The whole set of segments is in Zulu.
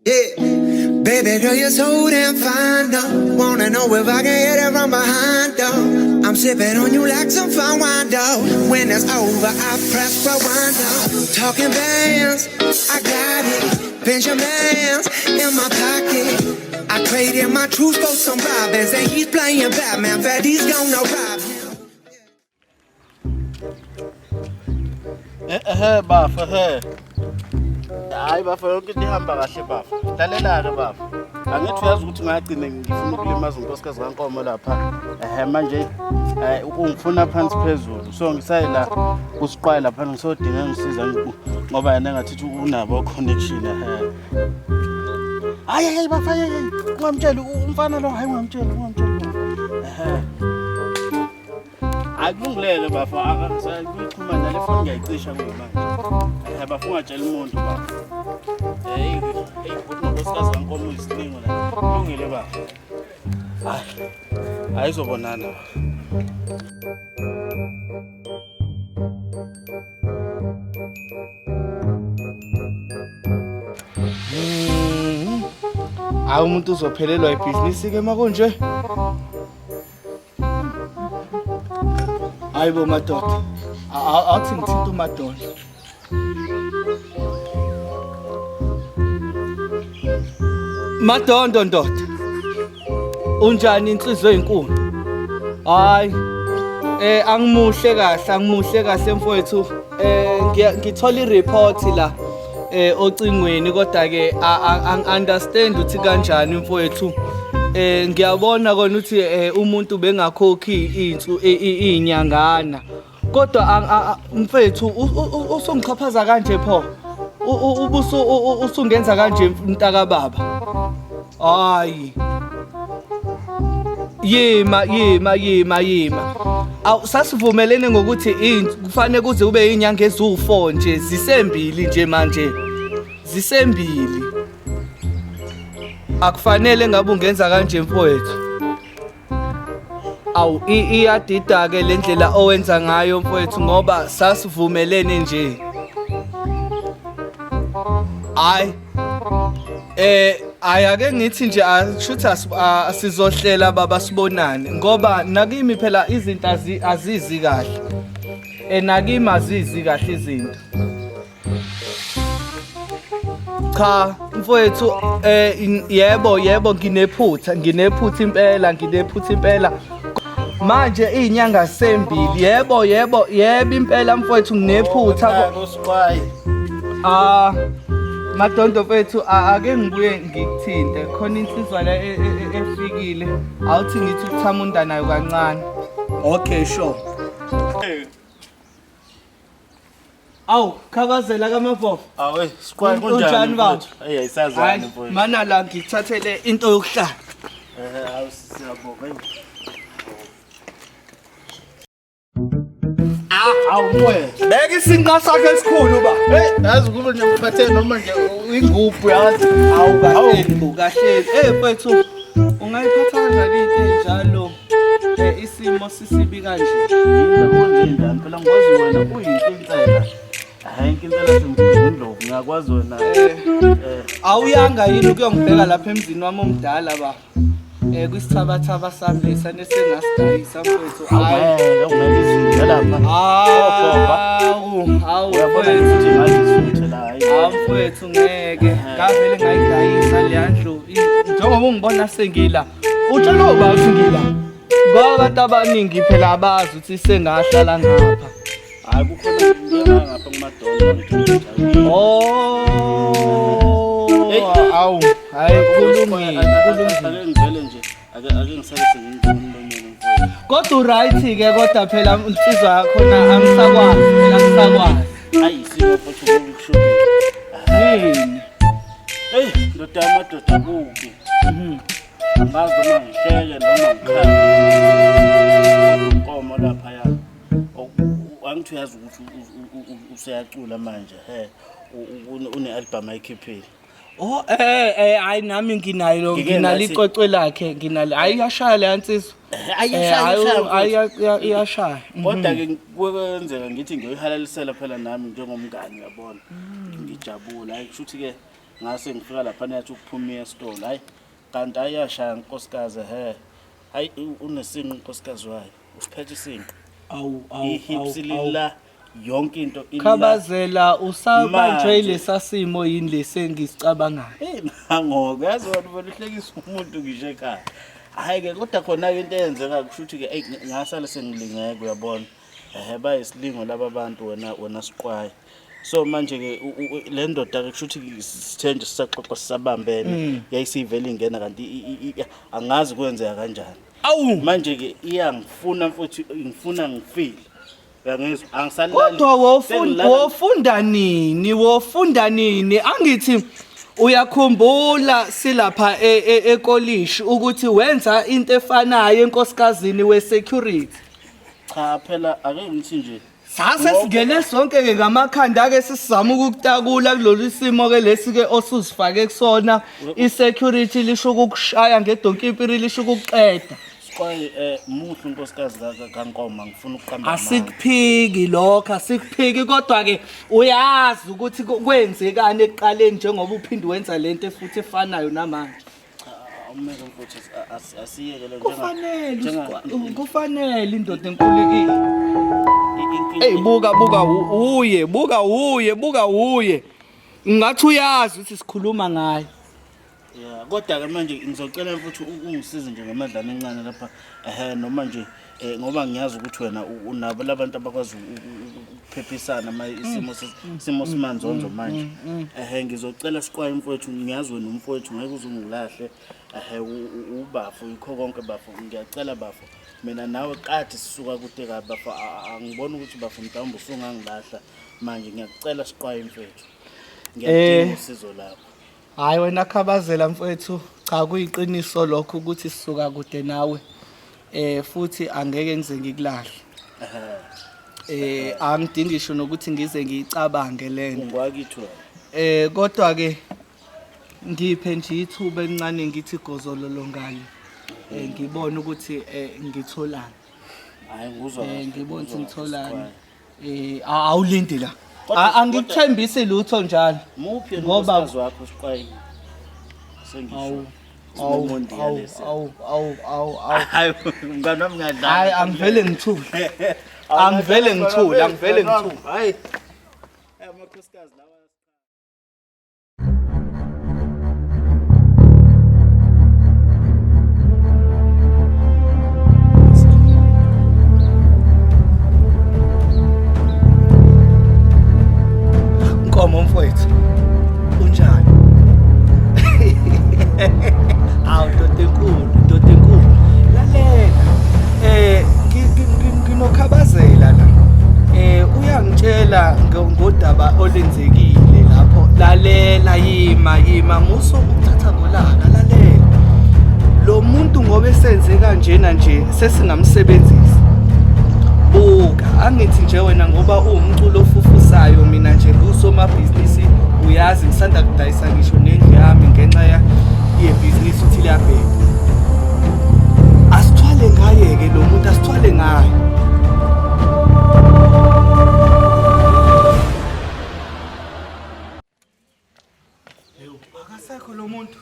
Yeah, baby girl, you're so damn fine, though. Wanna know if I can hit it from behind, though. I'm sipping on you like some fine wine, though. When it's over, I press rewind, though. Talking bands, I got it. Benjamins in my pocket. I traded my truth for some robins, and he's playing Batman. Fatty's gonna rob him. Bafa, hayi bafa yonke into ihamba kahle bafa. Lalela-ke bafa. Angithi uyazi ukuthi ngagcine ngifuna ukulimaza unkosikazi kaNkomo lapha. Manje ungifuna phansi phezulu. So ngisayela kusiqwayi lapha ngisodinga ngisiza ngoba yena ngathi unabo connection Hayi bafa ungamtshela umfana lo hayi ungamtshela. Akulungileke bafa akusakuxhumana le phone ngiyayicisha manje. Bafa ungatshela umuntu bafa. Hey unkosikazi kaNkomo uyisilingo la. Kulungile bafa. Hayi izobonana. Hayi umuntu uzophelelwa ibhizinisi ke makonje. Hayibo madoda. Awuthi ngithinta umadona. Madondo ndoda. Unjani inhliziyo enkulu? Hayi. Angimuhle kahle mfowethu. Ngithola ireport la ocingweni kodwa ke understand uthi kanjani mfowethu. Ngiyabona kona uthi umuntu bengakhokhi inyangana kodwa mfethu usungichaphaza kanje pho usungenza kanje mntaka baba hayi yema sasivumelene ngokuthi kufanele kuze kube inyanga ezu4 nje zisembili nje manje zisembili akufanele ngabe ungenza kanje mfowethu awu iyadida ke lendlela owenza ngayo mfowethu ngoba sasivumelene nje ake ngithi nje ashuthi asizohlela baba sibonane ngoba nakimi phela izinto azizi kahle nakimi azizi kahle izinto cha mfowethu yebo nginephutha impela manje izinyanga sembili yebo impela mfowethu nginephutha madondo mfethu ake ngibuye ngikuthinte khona insizwa la efikile awuthi ngithi ukuthamunda nayo kancane okay sure Awu khakazela kamafofo awe siqwayi kunjani baba ayisazana mfowethu mana la ngithathele into yokuhlala siyabonga awuwe beka isinqa sakhe esikhulu ba yazi kulo nje ngiphathe noma nje ingubhu yazi kahleli mfethu ungayiphatha kanjani into enjalo isimo sisibi kanje ngiyabona phela ngikwazi wena uyinkinsela hayi inkinsela semndlovu ngiyakwazi wena awuyanga yini ukuyongibheka lapha emzini wami omdala ba kwisithabathaba sami lesane sengasidayisa mfethu hayi kumele izinto lapha hawu mfethu ngazisuthe la hayi mfethu ngeke ngavele ngayidayisa leya ndlu njengoba ungibona sengila utshelo ba uthi ngila ngoba abantu abaningi phela abazi ukuthi sengahlala ngapha hayi kukhona ngiyanga ngapha kumadolo awu hayi kulungile ngivele nje ake ngisale sengimlonyeni mfowethu kodwa right ke kodwa phela insizwa yakho na angisakwazi hayi isimo mfowethu ngokushobile yini ndoda amadoda kubi angazi noma ngihleke noma ngikhala Nkomo lapha ya angithi uyazi ukuthi useyacula manje une album ayikhiphile hayi nami nginalo icocwe lakhe hayi yashaya le yansizwa iyashaya kodwa ke kwenzeka ngithi ngiyoyihalalisela phela nami njengomngani yabona ngijabula hayi kushuthi ke ngase ngifika lapha nathi ukuphuma esitolo hayi kanti ayashaya nkosikazi hayi unesinqo nkosikazi wayo usiphethe isinqo ihips lila yonke into Khabazela usabanjwe lesasimo yini lesengisicabangayo ngoku yazi wena uhlekisa umuntu ngisho ekhaya hayi ke kodwa khona into eyenzeka kusho ukuthi ke ngasale sengilingeke uyabona bayisilingo laba abantu wena siqwaye so manje ke le ndoda ke kusho ukuthi sithenje sisaxoxa sisabambene yayisivela ingena kanti angazi kwenzeka kanjani manje ke iyangifuna futhi ngifuna ngifile uyangizwa angisalali kodwa wofunda nini angithi uyakhumbula silapha ekolishi ukuthi wenza into efanayo enkosikazini we-security cha phela ake ngithi nje sase singene sonke ke ngamakhanda ke sisizama ukukutakula kulolu simo ke lesi ke osuzifake kusona i-security lisho ukukushaya ngedonkimpiri lisho ukukuqeda siqwaye muhle unkosikazi kaNkoma ngifuna ukuqamba asikuphiki lokho asikuphiki kodwa ke uyazi ukuthi kwenzekani ekuqaleni njengoba uphinde wenza lento futhi efanayo namanje umeke mfowethu asiyeke le kufanele indoda enkulu buka uye ngathi uyazi ukuthi sikhuluma ngayo yeah kodwa ke manje ngizocela futhi ungisize nje ngamadlana encane lapha noma nje ngoba ngiyazi ukuthi wena unabo labantu abakwazi ukuphephisana isimo simanzonzo manje ngizocela siqwaye mfowethu ngiyazi wena umfowethu ngeke uzungilahle ubafu ikho konke bafu ngiyacela bafu mina nawe qadi sisuka kude kabi bafu angibona ukuthi bafu mhlawumbe usungangilahla manje ngiyakucela siqwaye mfowethu ngiyadinga usizo lapho hayi wena Khabazela mfowethu cha kuyiqiniso lokho ukuthi sisuka kude nawe futhi angeke ngize ngikulahle angidingi ngisho nokuthi ngize ngiyicabange lento ungwakithu kodwa ke ngiphe nje ithuba encane ngithi gozololo ngale ngibona ukuthi ngitholani hayi nguzwa ngibona ukuthi ngitholani awulindi la angikuthembisi lutho njalo muphi ngoba wakho siqwaye sengisho hayi ngani wami ngadla hayi angivele ngithule angivele ngithule hayi amakhosikazi lawa Nkomo mfowethu unjani ndoda enkulu lalela nginokhabazela la uyangitshela ngodaba olenzekile lapho lalela yima muso ukuthatha ngolaka lalela lo muntu ngoba esenze kanjena nje sesingamsebenzisa buka angithi nje wena ngoba uwumculo ofufusayo mina nje ngusomabhizinisi uyazi ngisanda kudayisa ngisho nendlu yami ngenxa yebhizinisi uthi liyabheka asithwale ngaye ke lo muntu asithwale ngaye akasekho lo muntu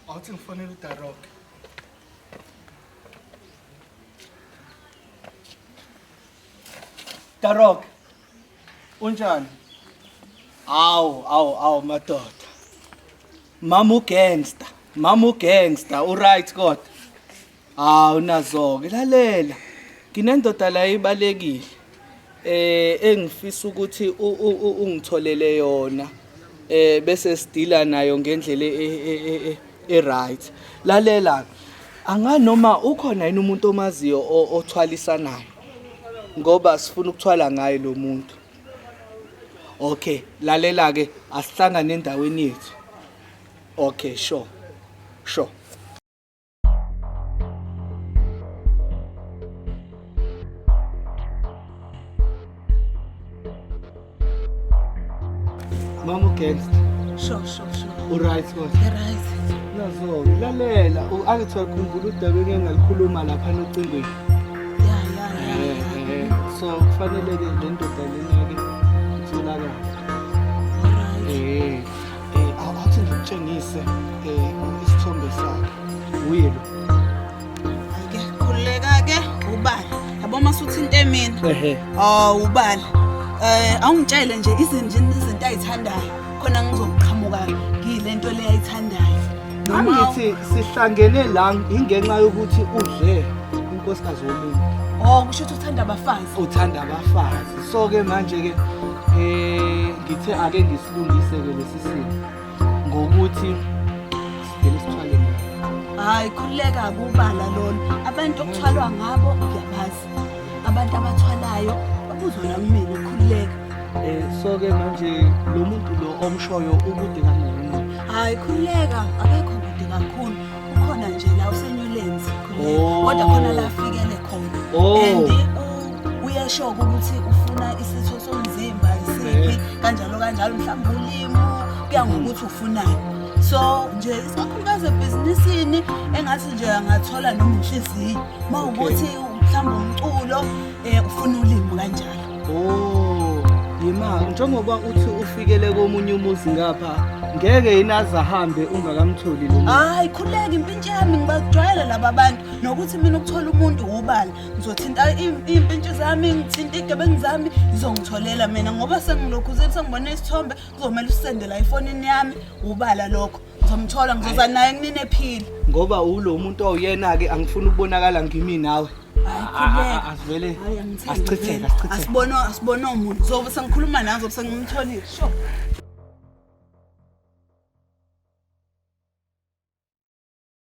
awuthi ngifonela uDarok Darok unjani awu madoda mama ugangster uright kodwa nazo-ke lalela nginendoda la ibalekile engifisa ukuthi ungitholele yona bese sidila nayo ngendlela right lalela anganoma ukhona yini umuntu omaziyo othwalisanayo ngoba sifuna ukuthwala ngaye lo muntu okay lalela ke asihlangane endaweni yethu okay sure mama ugangster Sure. Right, God. Right. Nazo, lalela, angithola ukukhumbula udaba engalikhuluma lapha nocingweni. Yeah. So kufanele ke le ndoda lena ke itholakala. Right. ngikutshengise isithombe sakhe. Uye lo. Ake khuleka-ke ubala. Yabo masuthinta mina. Ubala. Awungitshele nje izinto ayithandayo. Khona ngizoqhamuka ngile nto le ayithandayo. Ngithi sihlangene la ingenxa yokuthi udle unkosikazi womuntu. Kusho ukuthi uthanda abafazi. Uthanda abafazi. So ke manje ke ngithe ake ngisilungise-ke lesi simo ngokuthi sivele sithwale naye. Hayi khuleka kubala lona. Abantu okuthwalwa ngabo ngiyabazi. Abantu abathwalayo babuzona kumina khuleka. So ke manje lo muntu lo omshoyo ukude kangakanani? Hayi khuleka akekho kude kakhulu. Ukhona nje la usenyulenzi khuleka. Kodwa khona la afikele khona. And uyashoka ukuthi ufuna isitho somzimba isiphi kanjalo mhlawumbe ulimo kuya ngokuthi ufunani. So nje isakhulukazi ebhizinisini engathi nje angathola noma inhliziyo mawukuthi mhlawumbe umculo ufuna ulimo kanjalo. Yima njengoba uthi ufikele komunye umuzi ngapha ngeke yini azahambe ungakamtholi lo muntu. Hayi khuleka impintshi yami ngibajwayele laba bantu nokuthi mina ukuthola umuntu ubala ngizothinta impintshi zami ngithinta igebengu zami ngizongitholela mina ngoba sengilokhu sengibone isithombe kuzomela usende la ifonini yami ubala lokho ngizomthola ngizoza naye kunini ephila ngoba ulo muntu oyena ke angifuni ukubonakala ngimi nawe. Asivele asichitheke asibona umuntu zobe sengikhuluma nazo bese ngimtholile sho